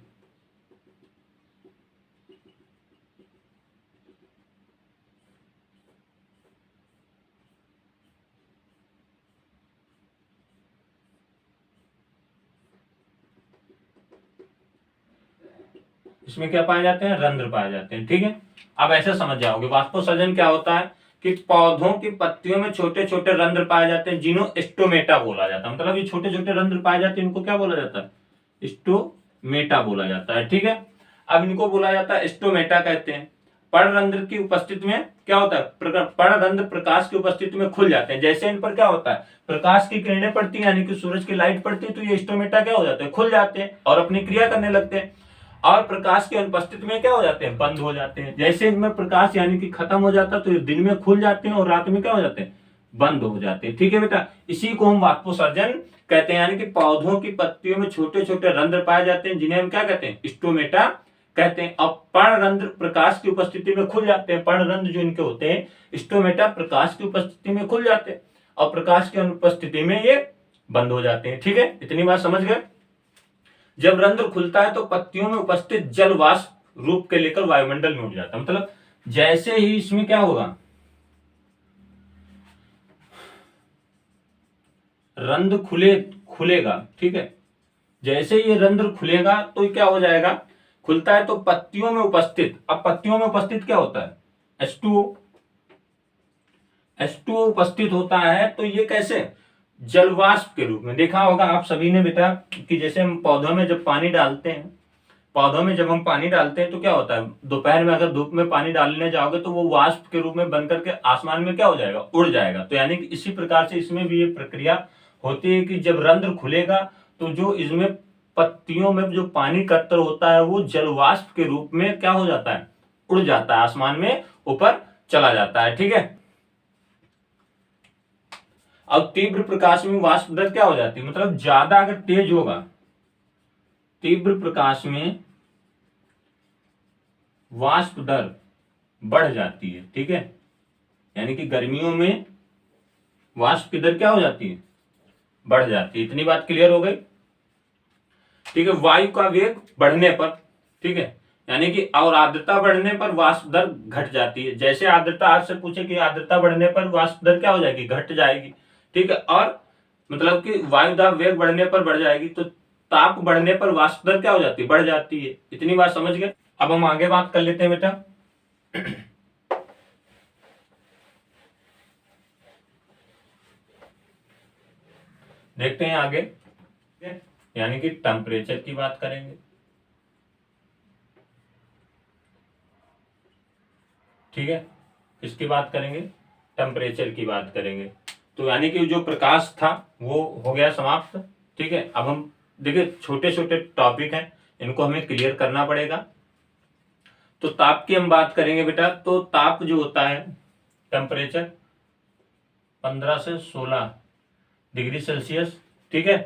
इसमें क्या पाए जाते हैं, रंध्र पाए जाते हैं। ठीक है, अब ऐसे समझ जाओगे वाष्पोत्सर्जन क्या होता है कि पौधों की पत्तियों में छोटे छोटे रंध्र पाए जाते हैं जिन्हें स्टोमेटा बोला जाता है। मतलब ये छोटे छोटे रंध्र पाए जाते हैं, इनको क्या बोला जाता है, स्टोमेटा बोला जाता है। ठीक है, अब इनको बोला जाता है स्टोमेटा कहते हैं। पर्णरंध्र की उपस्थिति में क्या होता है, पर्णरंध्र प्रकाश की उपस्थिति में खुल जाते हैं। जैसे इन पर क्या होता है, प्रकाश की किरणें पड़ती हैं यानी कि सूरज की लाइट पड़ती है, तो ये स्टोमेटा क्या हो जाते हैं, खुल जाते हैं और अपनी क्रिया करने लगते हैं। और प्रकाश की अनुपस्थिति में क्या हो जाते हैं, बंद हो जाते हैं। जैसे इनमें प्रकाश यानी कि खत्म हो जाता है तो ये दिन में खुल जाते हैं और रात में क्या हो जाते हैं, बंद हो जाते हैं। ठीक है बेटा, इसी को हम वाष्पोत्सर्जन कहते हैं। यानी कि पौधों की पत्तियों में छोटे छोटे रंध्र पाए जाते हैं जिन्हें हम क्या कहते हैं, स्टोमेटा कहते हैं। अब पर्णरंध्र प्रकाश की उपस्थिति में खुल जाते हैं। पर्णरंध्र जो इनके होते हैं स्टोमेटा प्रकाश की उपस्थिति में खुल जाते हैं और प्रकाश की अनुपस्थिति में ये बंद हो जाते हैं। ठीक है, इतनी बात समझ गए। जब रंध्र खुलता है तो पत्तियों में उपस्थित जल वाष्प रूप के लेकर वायुमंडल में उड़ जाता है। मतलब जैसे ही इसमें क्या होगा, रंध्र खुलेगा, ठीक है, जैसे ये रंध्र खुलेगा तो क्या हो जाएगा, खुलता है तो पत्तियों में उपस्थित, अब पत्तियों में उपस्थित क्या होता है, H2O उपस्थित होता है। तो ये कैसे, जलवाष्प के रूप में। देखा होगा आप सभी ने बेटा कि जैसे हम पौधों में जब पानी डालते हैं, पौधों में जब हम पानी डालते हैं तो क्या होता है, दोपहर में अगर धूप में पानी डालने जाओगे तो वो वाष्प के रूप में बन करके आसमान में क्या हो जाएगा, उड़ जाएगा। तो यानी कि इसी प्रकार से इसमें भी ये प्रक्रिया होती है कि जब रंध्र खुलेगा तो जो इसमें पत्तियों में जो पानी कतर होता है वो जलवाष्प के रूप में क्या हो जाता है, उड़ जाता है, आसमान में ऊपर चला जाता है। ठीक है, अब तीव्र प्रकाश में वाष्प दर क्या हो जाती है, मतलब ज्यादा अगर तेज होगा, तीव्र प्रकाश में वाष्प दर बढ़ जाती है। ठीक है, यानी कि गर्मियों में वाष्प की दर क्या हो जाती है, बढ़ जाती है। इतनी बात क्लियर हो गई। ठीक है, वायु का वेग बढ़ने पर, ठीक है, यानी कि और आर्द्रता बढ़ने पर वाष्प दर घट जाती है। जैसे आर्द्रता, आज से पूछे कि आर्द्रता बढ़ने पर वाष्प दर क्या हो जाएगी, घट जाएगी। ठीक है, और मतलब कि वायु दाब वेग बढ़ने पर बढ़ जाएगी, तो ताप बढ़ने पर वाष्प दर क्या हो जाती है, बढ़ जाती है। इतनी बात समझ गए। अब हम आगे बात कर लेते हैं बेटा। देखते हैं आगे, यानी कि टेम्परेचर की बात करेंगे। ठीक है, किसकी बात करेंगे, टेम्परेचर की बात करेंगे। तो यानी कि जो प्रकाश था वो हो गया समाप्त। ठीक है, अब हम देखिए छोटे छोटे टॉपिक हैं, इनको हमें क्लियर करना पड़ेगा। तो ताप की हम बात करेंगे बेटा। तो ताप जो होता है, टेम्परेचर 15 से 16 डिग्री सेल्सियस। ठीक है,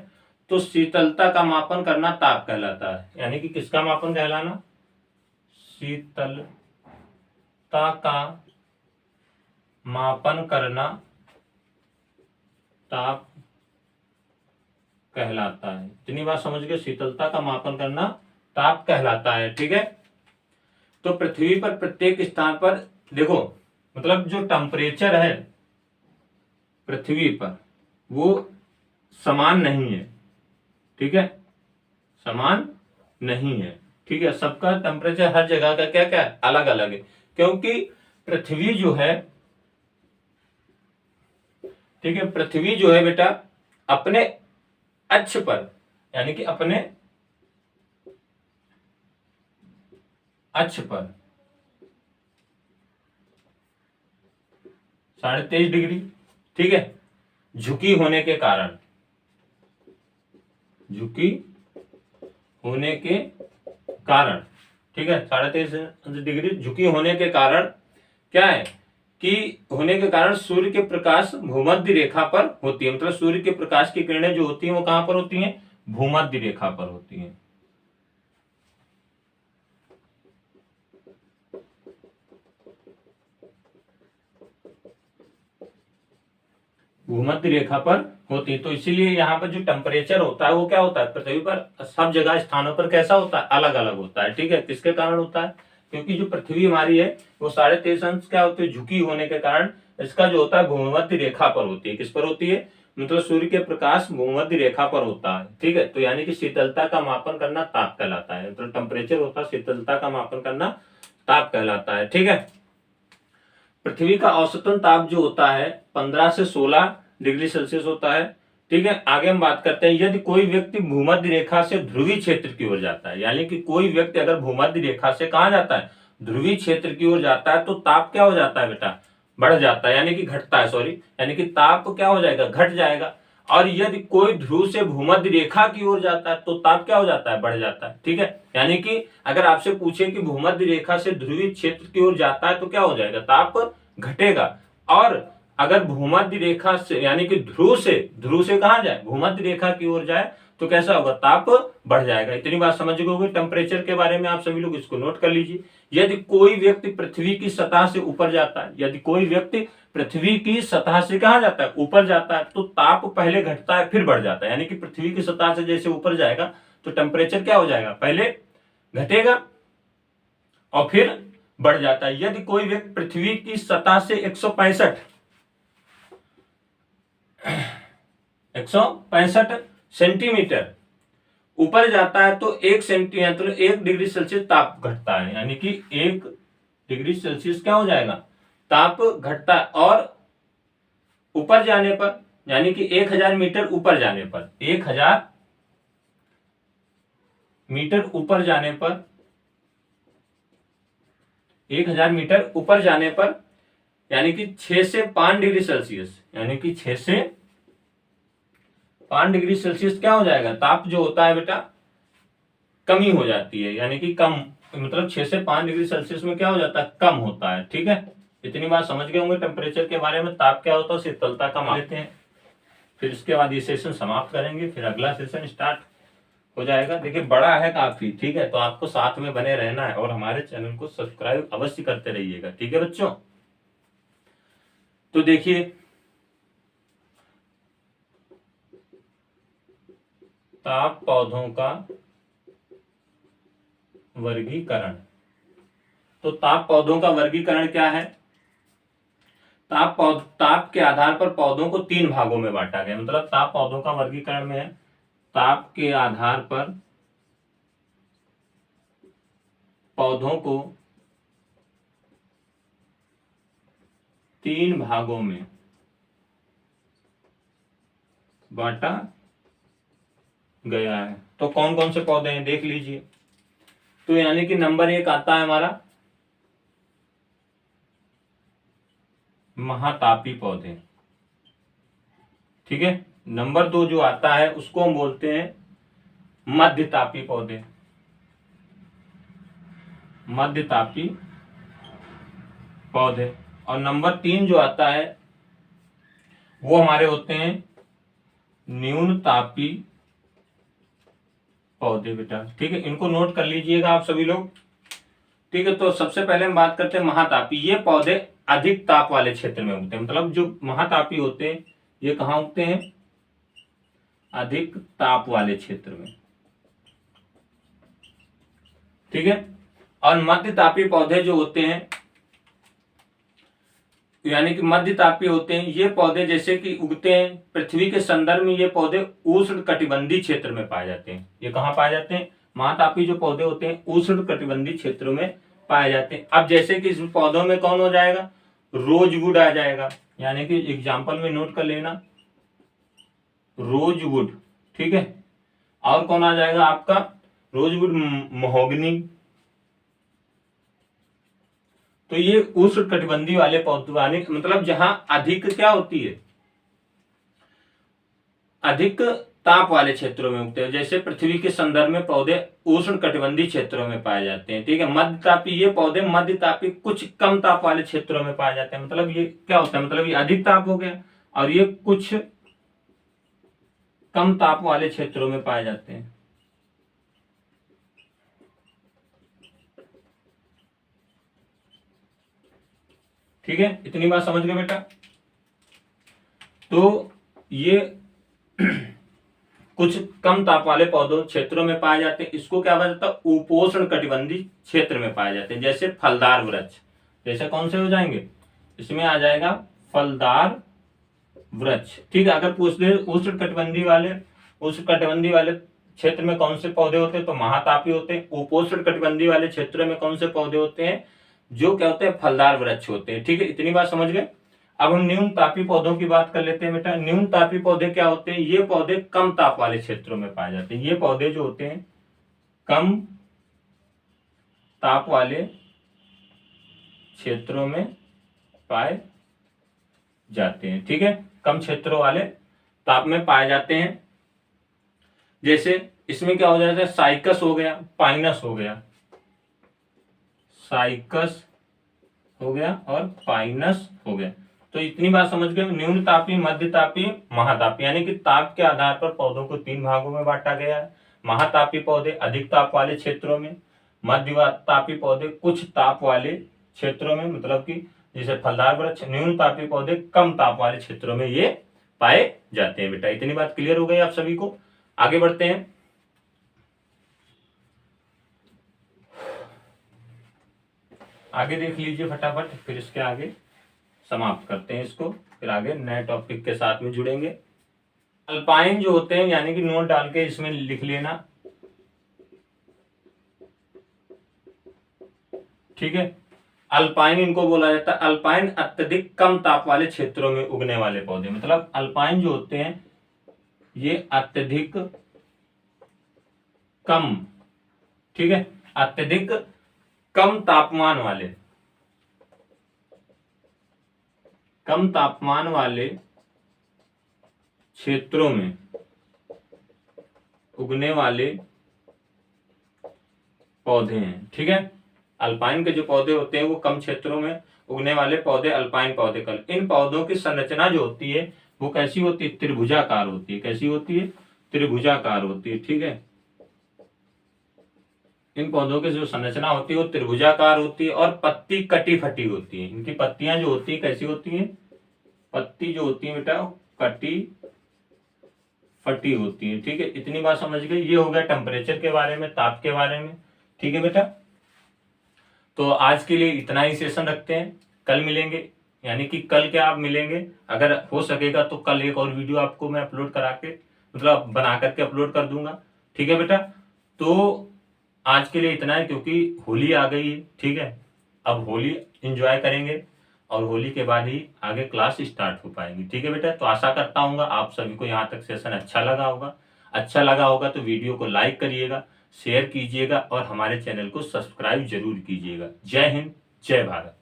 तो शीतलता का मापन करना ताप कहलाता है। यानी कि किसका मापन कहलाना, शीतलता का मापन करना ताप कहलाता है। इतनी बात समझ गए, शीतलता का मापन करना ताप कहलाता है। ठीक है, तो पृथ्वी पर प्रत्येक स्थान पर देखो, मतलब जो टेम्परेचर है पृथ्वी पर वो समान नहीं है। ठीक है, समान नहीं है। ठीक है, सबका टेम्परेचर हर जगह का क्या क्या अलग अलग है, क्योंकि पृथ्वी जो है, ठीक है, पृथ्वी जो है बेटा अपने अक्ष पर, यानी कि अपने अक्ष पर 23.5 डिग्री, ठीक है, झुकी होने के कारण, झुकी होने के कारण, ठीक है, 23.5 डिग्री झुकी होने के कारण क्या है कि होने के कारण सूर्य के प्रकाश भूमध्य रेखा पर होती है। मतलब सूर्य के प्रकाश की किरणें जो होती हैं वो कहां पर होती हैं, भूमध्य रेखा पर होती हैं। भूमध्य रेखा पर होती है। तो इसीलिए यहाँ पर जो टेम्परेचर होता है वो क्या होता है, पृथ्वी पर सब जगह स्थानों पर कैसा होता है, अलग अलग होता है। ठीक है, किसके कारण होता है, क्योंकि जो पृथ्वी हमारी है वो 23.5 अंश क्या होती है, झुकी होने के कारण इसका जो होता है भूमध्य रेखा पर होती है। किस पर होती है, मतलब सूर्य के प्रकाश भूमध्य रेखा पर होता है, ठीक है। तो यानी कि शीतलता का मापन करना ताप कहलाता है, मतलब टेम्परेचर होता है, शीतलता का मापन करना ताप कहलाता है, ठीक है। पृथ्वी का औसतन ताप जो होता है 15 से 16 डिग्री सेल्सियस होता है, ठीक है। आगे हम बात करते हैं, यदि कोई व्यक्ति भूमध्य रेखा से ध्रुवीय क्षेत्र की ओर जाता है, यानी कि कोई व्यक्ति अगर भूमध्य रेखा से कहां जाता है, ध्रुवीय क्षेत्र की ओर जाता है, तो ताप क्या हो जाता है बेटा, बढ़ जाता है, यानी कि घटता है, सॉरी, यानी कि ताप क्या हो जाएगा, घट जाएगा। और यदि कोई ध्रुव से भूमध्य रेखा की ओर जाता है तो ताप क्या हो जाता है, बढ़ जाता है, ठीक है। यानी कि अगर आपसे पूछे कि भूमध्य रेखा से ध्रुवीय क्षेत्र की ओर जाता है तो क्या हो जाएगा, ताप घटेगा। और अगर भूमध्य रेखा से यानी कि ध्रुव से कहां जाए, भूमध्य रेखा की ओर जाए तो कैसा होगा, ताप बढ़ जाएगा। इतनी बात समझ गए टेम्परेचर के बारे में, आप सभी लोग इसको नोट कर लीजिए। यदि कोई व्यक्ति पृथ्वी की सतह से ऊपर जाता है, यदि कोई व्यक्ति पृथ्वी की सतह से कहां जाता है, ऊपर जाता है, तो ताप पहले घटता है फिर बढ़ जाता है। यानी कि पृथ्वी की सतह से जैसे ऊपर जाएगा तो टेम्परेचर क्या हो जाएगा, पहले घटेगा और फिर बढ़ जाता है। यदि कोई व्यक्ति पृथ्वी की सतह से 165 सेंटीमीटर ऊपर जाता है तो 1 सेंटीमीटर 1 डिग्री सेल्सियस ताप घटता है, यानी कि 1 डिग्री सेल्सियस क्या हो जाएगा, ताप घटता है। और ऊपर जाने पर यानी कि 1000 मीटर ऊपर जाने पर, 1000 मीटर ऊपर जाने पर, 1000 मीटर ऊपर जाने पर यानी कि 6 से 5 डिग्री सेल्सियस, यानी कि 6 से 5 डिग्री सेल्सियस क्या हो जाएगा, ताप जो होता है बेटा कमी हो जाती है, यानी कि कम, मतलब 6 से 5 डिग्री सेल्सियस में क्या हो जाता है, कम होता है, ठीक है। इतनी बात समझ गए होंगे टेम्परेचर के बारे में। ताप क्या होता है, शीतलता का मान लेते हैं, फिर इसके बाद ये सेशन समाप्त करेंगे, फिर अगला सेशन स्टार्ट हो जाएगा। देखिए बड़ा है काफी, ठीक है, तो आपको साथ में बने रहना है और हमारे चैनल को सब्सक्राइब अवश्य करते रहिएगा, ठीक है बच्चों। तो देखिए ताप पौधों का वर्गीकरण, तो ताप पौधों का वर्गीकरण क्या है, ताप के आधार पर पौधों को 3 भागों में बांटा गया, मतलब ताप पौधों का वर्गीकरण में है, ताप के आधार पर पौधों को 3 भागों में बांटा गया है। तो कौन कौन से पौधे हैं देख लीजिए। तो यानी कि नंबर 1 आता है हमारा महातापी पौधे, ठीक है। नंबर 2 जो आता है उसको हम बोलते हैं मध्यतापी पौधे, मध्यतापी पौधे। और नंबर 3 जो आता है वो हमारे होते हैं न्यूनतापी पौधे बेटा, ठीक है। इनको नोट कर लीजिएगा आप सभी लोग, ठीक है। तो सबसे पहले हम बात करते हैं महातापी। ये पौधे अधिक ताप वाले क्षेत्र में उगते हैं, मतलब जो महातापी होते हैं ये कहाँ उगते हैं, अधिक ताप वाले क्षेत्र में, ठीक है। और मध्यतापी पौधे जो होते हैं यानी कि मध्यतापी होते हैं, ये पौधे जैसे कि उगते हैं पृथ्वी के संदर्भ में, ये पौधे उष्ण कटिबंधीय क्षेत्र में पाए जाते हैं। ये कहाँ पाए जाते हैं, महातापी जो पौधे होते हैं उष्ण कटिबंधीय क्षेत्रों में पाए जाते हैं। अब जैसे कि इस पौधों में कौन हो जाएगा, रोजवुड आ जाएगा, यानी कि एग्जाम्पल में नोट कर लेना रोजवुड, ठीक है। और कौन आ जाएगा आपका, रोजवुड, महोगनी। तो ये उष्ण कटिबंधीय वाले पौधे, मतलब जहां अधिक क्या होती है, अधिक ताप वाले क्षेत्रों में उगते हैं। जैसे पृथ्वी के संदर्भ में पौधे उष्ण कटिबंधीय क्षेत्रों में पाए जाते हैं, ठीक है। मध्यतापी ये पौधे मध्यतापी कुछ कम ताप वाले क्षेत्रों में पाए जाते हैं, मतलब ये क्या होता है, मतलब ये अधिक ताप हो गया और ये कुछ कम ताप वाले क्षेत्रों में पाए जाते हैं, ठीक है। इतनी बात समझ गए बेटा। तो ये कुछ कम ताप वाले पौधों क्षेत्रों में पाए जाते हैं, इसको क्या कहा जाता है, उपोष्ण कटिबंधीय क्षेत्र में पाए जाते हैं। जैसे फलदार वृक्ष, जैसे कौन से हो जाएंगे, इसमें आ जाएगा फलदार वृक्ष, ठीक है। अगर पूछ दे उष्णकटिबंधीय वाले क्षेत्र में कौन से पौधे होते हैं तो महातापी होते हैं। उपोष्ण कटिबंधीय वाले क्षेत्रों में कौन से पौधे होते हैं जो क्या होते हैं फलदार वृक्ष होते हैं, ठीक है। इतनी बात समझ गए। अब हम न्यून तापी पौधों की बात कर लेते हैं बेटा। न्यून तापी पौधे क्या होते हैं, ये पौधे कम ताप वाले क्षेत्रों में पाए जाते हैं। ये पौधे जो होते हैं कम ताप वाले क्षेत्रों में पाए जाते हैं, ठीक है। कम क्षेत्रों वाले ताप में पाए जाते हैं। जैसे इसमें क्या हो जाता है, साइकस हो गया, पाइनस हो गया, साइकस हो गया और पाइनस हो गया। तो इतनी बात समझ गए। न्यून तापी, मध्य तापी, महातापी, यानी कि ताप के आधार पर पौधों को 3 भागों में बांटा गया है। महातापी पौधे अधिक ताप वाले क्षेत्रों में, मध्य तापी पौधे कुछ ताप वाले क्षेत्रों में, मतलब कि जैसे फलदार वृक्ष। न्यून तापी पौधे कम ताप वाले क्षेत्रों में ये पाए जाते हैं बेटा। इतनी बात क्लियर हो गई आप सभी को। आगे बढ़ते हैं। आगे देख लीजिए फटाफट, फिर इसके आगे समाप्त करते हैं इसको, फिर आगे नए टॉपिक के साथ में जुड़ेंगे। अल्पाइन जो होते हैं, यानी कि नोट डाल के इसमें लिख लेना, ठीक है। अल्पाइन इनको बोला जाता है। अल्पाइन अत्यधिक कम ताप वाले क्षेत्रों में उगने वाले पौधे, मतलब अल्पाइन जो होते हैं ये अत्यधिक कम, ठीक है, अत्यधिक कम तापमान वाले क्षेत्रों में उगने वाले पौधे हैं, ठीक है। अल्पाइन के जो पौधे होते हैं वो कम क्षेत्रों में उगने वाले पौधे अल्पाइन पौधे कल। इन पौधों की संरचना जो होती है वो कैसी होती है, त्रिभुजाकार होती है। कैसी होती है, त्रिभुजाकार होती है, ठीक है। इन पौधों की जो संरचना होती है वो त्रिभुजाकार होती है और पत्ती कटी फटी होती है। इनकी पत्तियां जो होती है कैसी होती हैं, पत्ती जो होती है बेटा कटी फटी होती है, ठीक है। इतनी बात समझ गए। ये हो गया टेम्परेचर के बारे में, ताप के बारे में, ठीक है बेटा। तो आज के लिए इतना ही सेशन रखते हैं। कल मिलेंगे, यानी कि कल क्या आप मिलेंगे, अगर हो सकेगा तो कल एक और वीडियो आपको मैं अपलोड करा के, मतलब बना करके अपलोड कर दूंगा, ठीक है बेटा। तो आज के लिए इतना है, क्योंकि होली आ गई है, ठीक है। अब होली एंजॉय करेंगे और होली के बाद ही आगे क्लास स्टार्ट हो पाएगी, ठीक है बेटा। तो आशा करता हूँ आप सभी को यहाँ तक सेशन अच्छा लगा होगा। अच्छा लगा होगा तो वीडियो को लाइक करिएगा, शेयर कीजिएगा और हमारे चैनल को सब्सक्राइब जरूर कीजिएगा। जय हिंद, जय भारत।